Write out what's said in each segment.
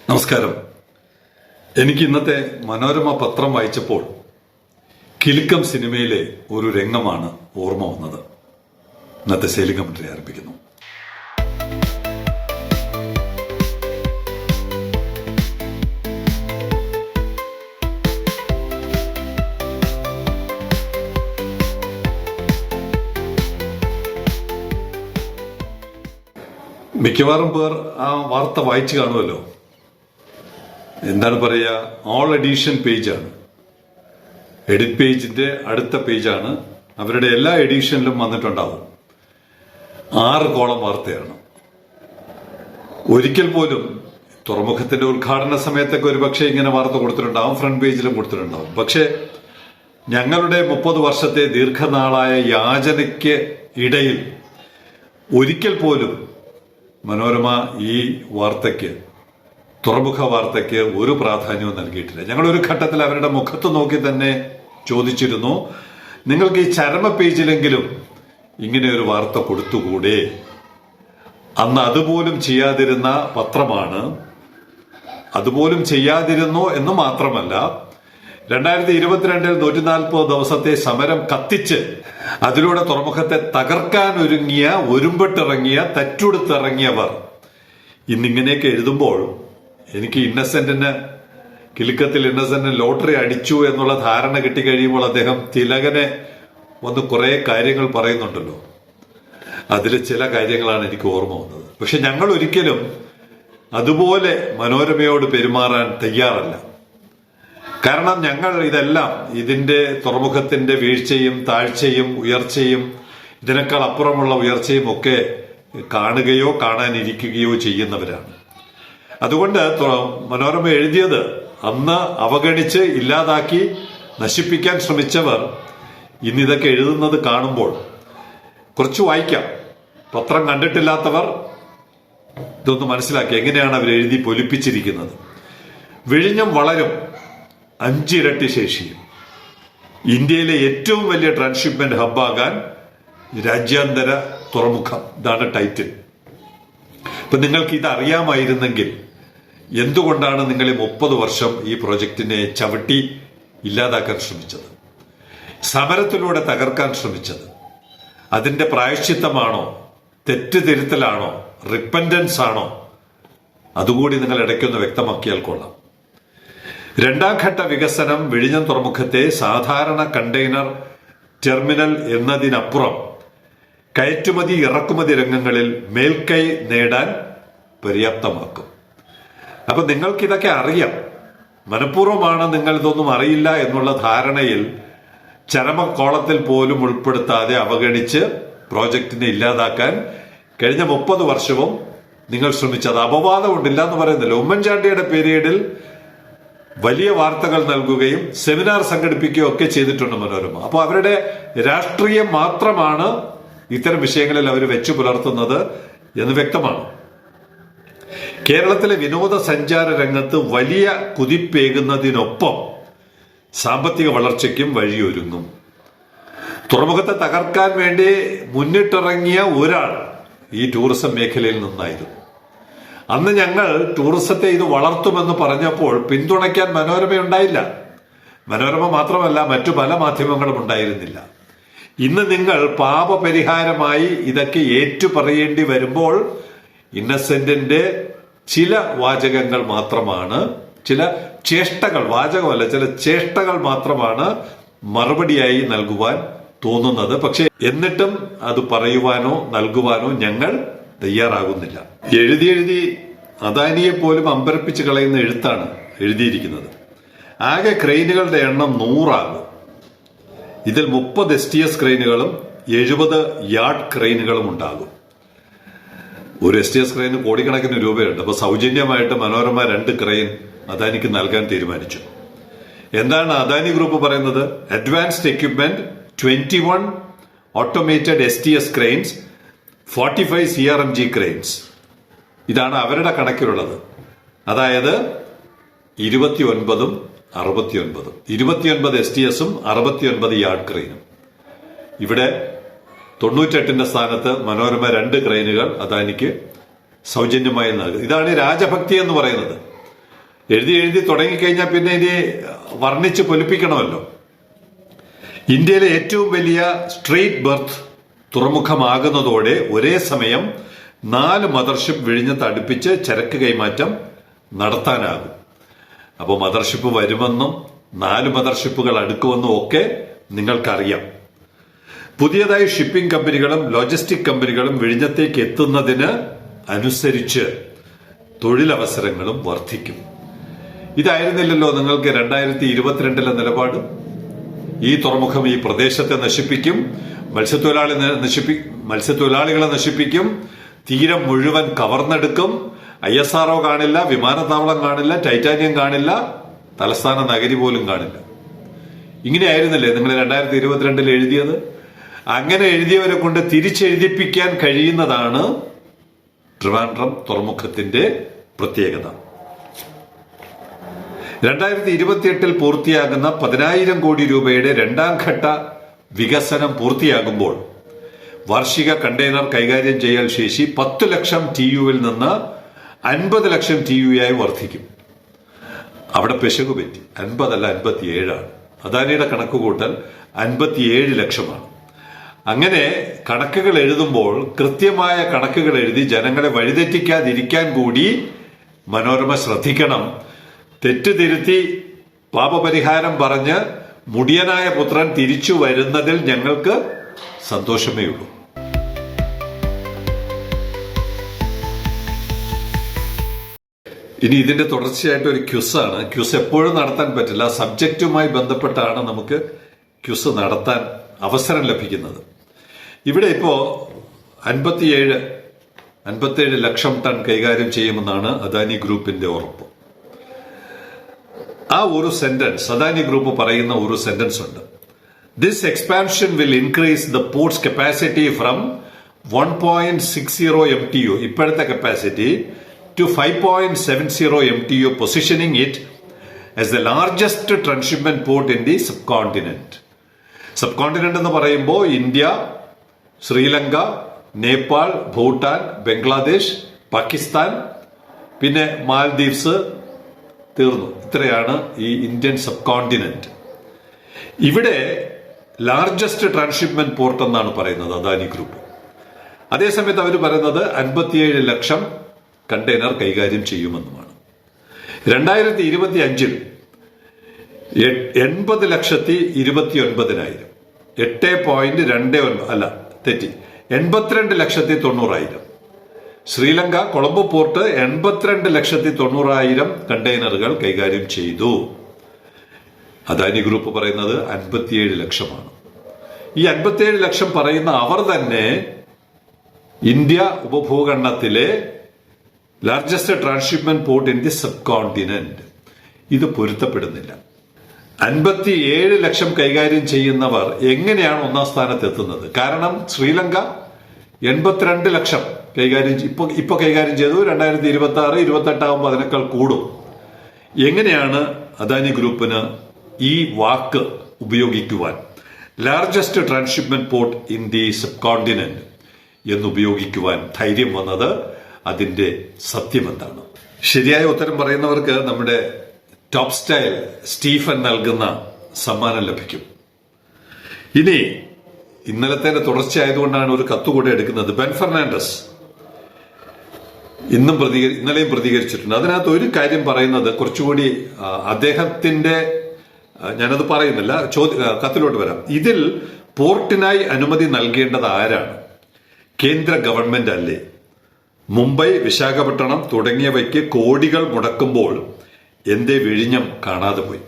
നമസ്കാരം. എനിക്ക് ഇന്നത്തെ മനോരമ പത്രം വായിച്ചപ്പോൾ കിലുക്കം സിനിമയിലെ ഒരു രംഗമാണ് ഓർമ്മ വന്നത്. ഇന്നത്തെ ശൈലി കമന്ററി ആരംഭിക്കുന്നു. മിക്കവാറും പേർ ആ വാർത്ത വായിച്ചു കാണുമല്ലോ. എന്താണ് പറയുക, ഓൾ എഡിഷൻ പേജാണ്. എഡിറ്റ് പേജിന്റെ അടുത്ത പേജാണ്. അവരുടെ എല്ലാ എഡിഷനിലും വന്നിട്ടുണ്ടാവും. 6 കോളം വാർത്തയാണ്. ഒരിക്കൽ പോലും തുറമുഖത്തിന്റെ ഉദ്ഘാടന സമയത്തൊക്കെ ഒരുപക്ഷെ ഇങ്ങനെ വാർത്ത കൊടുത്തിട്ടുണ്ടാവും, ഫ്രണ്ട് പേജിലും കൊടുത്തിട്ടുണ്ടാവും. പക്ഷെ ഞങ്ങളുടെ 30 വർഷത്തെ ദീർഘനാളായ യാചനയ്ക്ക് ഇടയിൽ ഒരിക്കൽ പോലും മനോരമ ഈ വാർത്തയ്ക്ക്, തുറമുഖ വാർത്തയ്ക്ക് ഒരു പ്രാധാന്യവും നൽകിയിട്ടില്ല. ഞങ്ങളൊരു ഘട്ടത്തിൽ അവരുടെ മുഖത്ത് നോക്കി തന്നെ ചോദിച്ചിരുന്നു, നിങ്ങൾക്ക് ഈ ചരമ പേജിലെങ്കിലും ഇങ്ങനെ ഒരു വാർത്ത കൊടുത്തുകൂടെ? അന്ന് അതുപോലും ചെയ്യാതിരുന്ന പത്രമാണ്. അതുപോലും ചെയ്യാതിരുന്നു എന്ന് മാത്രമല്ല, 2022 140 ദിവസത്തെ സമരം കത്തിച്ച് അതിലൂടെ തുറമുഖത്തെ തകർക്കാൻ ഒരുങ്ങിയ, ഒരുമ്പെട്ടിറങ്ങിയ, തച്ചുടുത്തിറങ്ങിയവർ ഇന്നിങ്ങനെയൊക്കെ എഴുതുമ്പോൾ എനിക്ക് കിലുക്കത്തിൽ ഇന്നസെന്റിന് ലോട്ടറി അടിച്ചു എന്നുള്ള ധാരണ കിട്ടിക്കഴിയുമ്പോൾ അദ്ദേഹം തിലകനെ വന്ന് കുറെ കാര്യങ്ങൾ പറയുന്നുണ്ടല്ലോ. അതിൽ ചില കാര്യങ്ങളാണ് എനിക്ക് ഓർമ്മ വന്നത്. പക്ഷെ ഞങ്ങൾ ഒരിക്കലും അതുപോലെ മനോരമയോട് പെരുമാറാൻ തയ്യാറല്ല. കാരണം ഞങ്ങൾ ഇതിന്റെ തുറമുഖത്തിന്റെ വീഴ്ചയും താഴ്ചയും ഉയർച്ചയും ഇതിനേക്കാൾ അപ്പുറമുള്ള ഉയർച്ചയും ഒക്കെ കാണുകയോ കാണാനിരിക്കുകയോ ചെയ്യുന്നവരാണ്. അതുകൊണ്ട് മനോരമ എഴുതിയത് അന്ന് അവഗണിച്ച് ഇല്ലാതാക്കി നശിപ്പിക്കാൻ ശ്രമിച്ചവർ ഇന്നിതൊക്കെ എഴുതുന്നത് കാണുമ്പോൾ കുറച്ച് വായിക്കാം. പത്രം കണ്ടിട്ടില്ലാത്തവർ ഇതൊന്ന് മനസ്സിലാക്കി എങ്ങനെയാണ് അവർ എഴുതി പൊലിപ്പിച്ചിരിക്കുന്നത്. വിഴിഞ്ഞം വളരും, 5 ഇരട്ടി ശേഷിയും, ഇന്ത്യയിലെ ഏറ്റവും വലിയ ട്രാൻസ്ഷിപ്മെന്റ് ഹബ്ബാകാൻ രാജ്യാന്തര തുറമുഖം, ഇതാണ് ടൈറ്റിൽ. ഇപ്പൊ നിങ്ങൾക്ക് ഇത് അറിയാമായിരുന്നെങ്കിൽ എന്തുകൊണ്ടാണ് നിങ്ങൾ 30 വർഷം ഈ പ്രോജക്റ്റിനെ ചവിട്ടി ഇല്ലാതാക്കാൻ ശ്രമിച്ചത്, സമരത്തിലൂടെ തകർക്കാൻ ശ്രമിച്ചത്? അതിന്റെ പ്രായശ്ചിത്തമാണോ, തെറ്റ് തിരുത്തലാണോ, റിപ്പന്റൻസ് ആണോ? അതുകൂടി നിങ്ങൾ ഇടയ്ക്കൊന്ന് വ്യക്തമാക്കിയാൽ കൊള്ളാം. 2ാം ഘട്ട വികസനം വിഴിഞ്ഞം തുറമുഖത്തെ സാധാരണ കണ്ടെയ്നർ ടെർമിനൽ എന്നതിനപ്പുറം കയറ്റുമതി ഇറക്കുമതി രംഗങ്ങളിൽ മേൽക്കൈ നേടാൻ പര്യാപ്തമാക്കും. അപ്പൊ നിങ്ങൾക്കിതൊക്കെ അറിയാം. മനഃപൂർവ്വമാണ് നിങ്ങൾ ഇതൊന്നും അറിയില്ല എന്നുള്ള ധാരണയിൽ ചരമക്കോളത്തിൽ പോലും ഉൾപ്പെടുത്താതെ അവഗണിച്ച് പ്രോജക്റ്റിനെ ഇല്ലാതാക്കാൻ കഴിഞ്ഞ 30 വർഷവും നിങ്ങൾ ശ്രമിച്ചത്. അപവാദമുണ്ടില്ല എന്ന് പറയുന്നില്ല. ഉമ്മൻചാണ്ടിയുടെ പീരീഡിൽ വലിയ വാർത്തകൾ നൽകുകയും സെമിനാർ സംഘടിപ്പിക്കുകയും ഒക്കെ ചെയ്തിട്ടുണ്ട് മനോരമ. അപ്പോൾ അവരുടെ രാഷ്ട്രീയം മാത്രമാണ് ഇത്തരം വിഷയങ്ങളിൽ അവർ വെച്ചു പുലർത്തുന്നത് എന്ന് വ്യക്തമാണ്. കേരളത്തിലെ വിനോദസഞ്ചാര രംഗത്ത് വലിയ കുതിപ്പേകുന്നതിനൊപ്പം സാമ്പത്തിക വളർച്ചയ്ക്കും വഴിയൊരുങ്ങും. തുറമുഖത്തെ തകർക്കാൻ വേണ്ടി മുന്നിട്ടിറങ്ങിയ ഒരാൾ ഈ ടൂറിസം മേഖലയിൽ നിന്നായിരുന്നു. അന്ന് ഞങ്ങൾ ടൂറിസത്തെ ഇത് വളർത്തുമെന്ന് പറഞ്ഞപ്പോൾ പിന്തുണയ്ക്കാൻ മനോരമ ഉണ്ടായില്ല. മനോരമ മാത്രമല്ല, മറ്റു പല മാധ്യമങ്ങളും ഉണ്ടായിരുന്നില്ല. ഇന്ന് നിങ്ങൾ പാപപരിഹാരമായി ഇതൊക്കെ ഏറ്റുപറയേണ്ടി വരുമ്പോൾ ഇന്നസെന്റിന്റെ ചില വാചകങ്ങൾ മാത്രമാണ്, ചില ചേഷ്ടകൾ, വാചകമല്ല, ചില ചേഷ്ടകൾ മാത്രമാണ് മറുപടിയായി നൽകുവാൻ തോന്നുന്നത്. പക്ഷെ എന്നിട്ടും അത് പറയുവാനോ നൽകുവാനോ ഞങ്ങൾ തയ്യാറാകുന്നില്ല. എഴുതി അദാനിയെ പോലും അമ്പരപ്പിച്ച് കളയുന്ന എഴുത്താണ് എഴുതിയിരിക്കുന്നത്. ആകെ ക്രെയിനുകളുടെ എണ്ണം 100 ആകും. ഇതിൽ 30 STS ക്രെയിനുകളും 70 യാർഡ് ക്രെയിനുകളും ഉണ്ടാകും. ഒരു STS ക്രെയിന് കോടിക്കണക്കിന് രൂപയുണ്ട്. അപ്പൊ സൗജന്യമായിട്ട് മനോരമ 2 ക്രെയിൻ അദാനിക്ക് നൽകാൻ തീരുമാനിച്ചു. എന്താണ് അദാനി ഗ്രൂപ്പ് പറയുന്നത്? Advanced equipment 21 automated STS cranes, 45 CRMG cranes. ഇതാണ് അവരുടെ കണക്കിലുള്ളത്. അതായത് 29ഉം 69ഉം, 29 STSഉം 69 യാർഡ് ക്രെയിനും. ഇവിടെ 98ന്റെ സ്ഥാനത്ത് മനോരമ 2 ക്രെയിനുകൾ അദാനിക്ക് സൗജന്യമായി നൽകും. ഇതാണ് രാജഭക്തി എന്ന് പറയുന്നത്. എഴുതി എഴുതി തുടങ്ങിക്കഴിഞ്ഞാൽ പിന്നെ ഇനി വർണ്ണിച്ച് പൊലിപ്പിക്കണമല്ലോ. ഇന്ത്യയിലെ ഏറ്റവും വലിയ സ്ട്രെയിറ്റ് ബെർത്ത് തുറമുഖമാകുന്നതോടെ ഒരേ സമയം 4 മദർഷിപ്പ് വിഴിഞ്ഞത്ത് അടുപ്പിച്ച് ചരക്ക് കൈമാറ്റം നടത്താനാകും. അപ്പോൾ മദർഷിപ്പ് വരുമെന്നും 4 മദർഷിപ്പുകൾ അടുക്കുമെന്നും ഒക്കെ നിങ്ങൾക്കറിയാം. പുതിയതായി ഷിപ്പിംഗ് കമ്പനികളും ലോജിസ്റ്റിക് കമ്പനികളും വിഴിഞ്ഞത്തേക്ക് എത്തുന്നതിന് അനുസരിച്ച് തൊഴിലവസരങ്ങളും വർദ്ധിക്കും. ഇതായിരുന്നില്ലല്ലോ നിങ്ങൾക്ക് 2022 നിലപാട്? ഈ തുറമുഖം ഈ പ്രദേശത്തെ നശിപ്പിക്കും, മത്സ്യത്തൊഴിലാളികളെ നശിപ്പിക്കും, തീരം മുഴുവൻ കവർന്നെടുക്കും, ISRO കാണില്ല, വിമാനത്താവളം കാണില്ല, ടൈറ്റാനിയം കാണില്ല, തലസ്ഥാന നഗരി പോലും കാണില്ല. ഇങ്ങനെയായിരുന്നില്ലേ നിങ്ങൾ 2022 എഴുതിയത്? അങ്ങനെ എഴുതിയവരെ കൊണ്ട് തിരിച്ചെഴുതിപ്പിക്കാൻ കഴിയുന്നതാണ് ട്രിവാൻഡ്രം തുറമുഖത്തിന്റെ പ്രത്യേകത. 2028 പൂർത്തിയാകുന്ന 10,000 കോടി രൂപയുടെ 2ാം ഘട്ട വികസനം പൂർത്തിയാകുമ്പോൾ വാർഷിക കണ്ടെയ്നർ കൈകാര്യം ചെയ്യൽ ശേഷി 10 ലക്ഷം TU-വിൽ നിന്ന് 50 ലക്ഷം TU ആയി വർദ്ധിക്കും. അവിടെ പെശകു പറ്റി, 50 അല്ല 57 ആണ്. അദാനിയുടെ കണക്കുകൂട്ടൽ 57 ലക്ഷമാണ്. അങ്ങനെ കണക്കുകൾ എഴുതുമ്പോൾ കൃത്യമായ കണക്കുകൾ എഴുതി ജനങ്ങളെ വഴിതെറ്റിക്കാതിരിക്കാൻ കൂടി മനോരമ ശ്രദ്ധിക്കണം. തെറ്റുതിരുത്തി പാപപരിഹാരം പറഞ്ഞ് മുടിയനായ പുത്രൻ തിരിച്ചു വരുന്നതിൽ ഞങ്ങൾക്ക് സന്തോഷമേ ഉള്ളൂ. ഇനി ഇതിന്റെ തുടർച്ചയായിട്ട് ഒരു ക്യുസാണ്. ക്യുസ് എപ്പോഴും നടത്താൻ പറ്റില്ല. സബ്ജക്റ്റുമായി ബന്ധപ്പെട്ടാണ് നമുക്ക് ക്യുസ് നടത്താൻ അവസരം ലഭിക്കുന്നത്. ഇവിടെ ഇപ്പോ 57 ലക്ഷം ടൺ കൈകാര്യം ചെയ്യുമെന്നാണ് അദാനി ഗ്രൂപ്പിന്റെ ഉറപ്പ്. ആ ഒരു സെന്റൻസ് അദാനി ഗ്രൂപ്പ് പറയുന്ന ഒരു സെന്റൻസ് ഉണ്ട്. This expansion will increase the ports capacity from 1.60 MTU ഇപ്പോഴത്തെ capacity to 5.70 MTU, positioning it as the largest transshipment port in the subcontinent. സബ്കോണ്ടിനെന്റ് എന്ന് പറയുമ്പോൾ ഇന്ത്യ, ശ്രീലങ്ക, നേപ്പാൾ, ഭൂട്ടാൻ, ബംഗ്ലാദേശ്, പാകിസ്ഥാൻ, പിന്നെ മാൽദീവ്സ്, തീർന്നു. ഇത്രയാണ് ഈ ഇന്ത്യൻ സബ്കോണ്ടിനെന്റ്. ഇവിടെ ലാർജസ്റ്റ് ട്രാൻസ്ഷിപ്മെന്റ് പോർട്ട് എന്നാണ് പറയുന്നത് അദാനി ഗ്രൂപ്പ്. അതേസമയത്ത് അവർ പറയുന്നത് 57 ലക്ഷം കണ്ടെയ്നർ കൈകാര്യം ചെയ്യുമെന്നുമാണ്. 2025 80,29,000, 8.29 അല്ല തെറ്റി, 82,90,000. ശ്രീലങ്ക കൊളംബോ പോർട്ട് 82,90,000 കണ്ടെയ്നറുകൾ കൈകാര്യം ചെയ്തു. അദാനി ഗ്രൂപ്പ് പറയുന്നത് 57 ലക്ഷമാണ്. ഈ 57 ലക്ഷം പറയുന്ന അവർ തന്നെ ഇന്ത്യ ഉപഭൂഖണ്ഡത്തിലെ largest transshipment port in the sub continent. ഇത് പൊരുത്തപ്പെടുന്നില്ല. 57 ലക്ഷം കൈകാര്യം ചെയ്യുന്നവർ എങ്ങനെയാണ് 1ാം സ്ഥാനത്ത് എത്തുന്നത്? കാരണം ശ്രീലങ്ക 82 ലക്ഷം ഇപ്പൊ കൈകാര്യം ചെയ്തു. 2026, 28 ആകുമ്പോൾ അതിനേക്കാൾ കൂടും. എങ്ങനെയാണ് അദാനി ഗ്രൂപ്പിന് ഈ വാക്ക് ഉപയോഗിക്കുവാൻ, largest transshipment port in the subcontinent എന്നുപയോഗിക്കുവാൻ ധൈര്യം വന്നത്? അതിന്റെ സത്യം എന്താണ്? ശരിയായ ഉത്തരം പറയുന്നവർക്ക് നമ്മുടെ ടോപ്പ് സ്റ്റൈൽ സ്റ്റീഫൻ നൽകുന്ന സമ്മാനം ലഭിക്കും. ഇനി ഇന്നലത്തെ തുടർച്ചയായതുകൊണ്ടാണ് ഒരു കത്തുകൂടെ എടുക്കുന്നത്. ബെൻ ഫെർണാണ്ടസ് ഇന്നലെയും പ്രതികരിച്ചിട്ടുണ്ട്. അതിനകത്ത് ഒരു കാര്യം പറയുന്നത് കുറച്ചുകൂടി അദ്ദേഹത്തിന്റെ, ഞാനത് പറയുന്നില്ല, കത്തിലോട്ട് വരാം. ഇതിൽ പോർട്ടിനായി അനുമതി നൽകേണ്ടത് ആരാണ്? കേന്ദ്ര ഗവൺമെന്റ് അല്ലേ? മുംബൈ, വിശാഖപട്ടണം തുടങ്ങിയവയ്ക്ക് കോടികൾ മുടക്കുമ്പോൾ എന്തേ വിഴിഞ്ഞം കാണാതെ പോയി?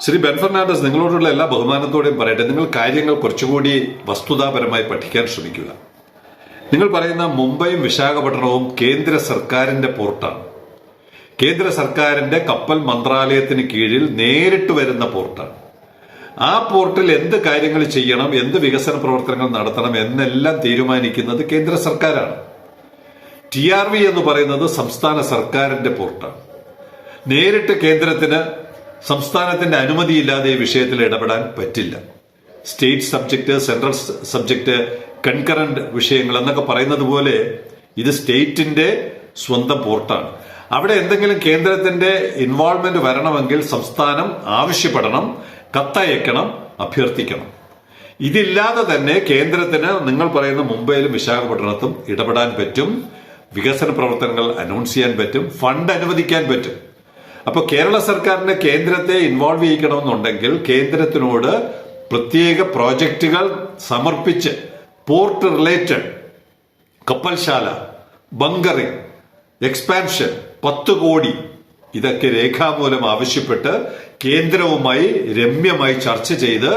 ശ്രീ ബെൻ ഫെർണാണ്ടസ്, നിങ്ങളോടുള്ള എല്ലാ ബഹുമാനത്തോടെയും പറയട്ടെ, നിങ്ങൾ കാര്യങ്ങൾ കുറച്ചുകൂടി വസ്തുതാപരമായി പഠിക്കാൻ ശ്രമിക്കുക. നിങ്ങൾ പറയുന്ന മുംബൈയും വിശാഖപട്ടണവും കേന്ദ്ര സർക്കാരിന്റെ പോർട്ടാണ്. കേന്ദ്ര സർക്കാരിന്റെ കപ്പൽ മന്ത്രാലയത്തിന് കീഴിൽ നേരിട്ട് വരുന്ന പോർട്ടാണ്. ആ പോർട്ടിൽ എന്ത് കാര്യങ്ങൾ ചെയ്യണം, എന്ത് വികസന പ്രവർത്തനങ്ങൾ നടത്തണം എന്നെല്ലാം തീരുമാനിക്കുന്നത് കേന്ദ്ര സർക്കാരാണ്. TRV എന്ന് പറയുന്നത് സംസ്ഥാന സർക്കാരിന്റെ പോർട്ടാണ്. നേരിട്ട് കേന്ദ്രത്തിന് സംസ്ഥാനത്തിന്റെ അനുമതിയില്ലാതെ ഈ വിഷയത്തിൽ ഇടപെടാൻ പറ്റില്ല. State subject, central subject, concurrent വിഷയങ്ങൾ എന്നൊക്കെ പറയുന്നത് പോലെ ഇത് സ്റ്റേറ്റിന്റെ സ്വന്തം പോർട്ടാണ്. അവിടെ എന്തെങ്കിലും കേന്ദ്രത്തിന്റെ ഇൻവോൾവ്മെന്റ് വരണമെങ്കിൽ സംസ്ഥാനം ആവശ്യപ്പെടണം, കത്തയക്കണം, അഭ്യർത്ഥിക്കണം. ഇതില്ലാതെ തന്നെ കേന്ദ്രത്തിന് നിങ്ങൾ പറയുന്ന മുംബൈയിലും വിശാഖപട്ടണത്തും ഇടപെടാൻ പറ്റും, വികസന പ്രവർത്തനങ്ങൾ അനൗൺസ് ചെയ്യാൻ പറ്റും, ഫണ്ട് അനുവദിക്കാൻ പറ്റും. അപ്പൊ കേരള സർക്കാരിന്റെ കേന്ദ്രത്തെ ഇൻവോൾവ് ചെയ്യിക്കണമെന്നുണ്ടെങ്കിൽ കേന്ദ്രത്തിനോട് പ്രത്യേക പ്രോജക്റ്റുകൾ സമർപ്പിച്ച് പോർട്ട് റിലേറ്റഡ്, കപ്പൽശാല, ബങ്കറിംഗ്, എക്സ്പാൻഷൻ, 10 കോടി ഇതൊക്കെ രേഖാമൂലം ആവശ്യപ്പെട്ട് കേന്ദ്രവുമായി രമ്യമായി ചർച്ച ചെയ്ത്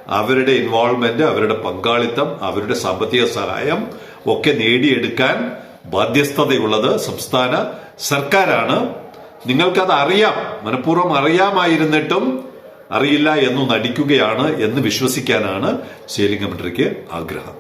അവരുടെ ഇൻവോൾവ്മെന്റ്, അവരുടെ പങ്കാളിത്തം, അവരുടെ സാമ്പത്തിക സഹായം ഒക്കെ നേടിയെടുക്കാൻ ബാധ്യസ്ഥതയുള്ളത് സംസ്ഥാന സർക്കാരാണ്. നിങ്ങൾക്കത് അറിയാം, മനഃപൂർവ്വം അറിയാമായിരുന്നിട്ടും അറിയില്ല എന്നു നടിക്കുകയാണ് എന്ന് വിശ്വസിക്കാനാണ് ശ്രീലിംഗം മന്ത്രിക്ക് ആഗ്രഹം.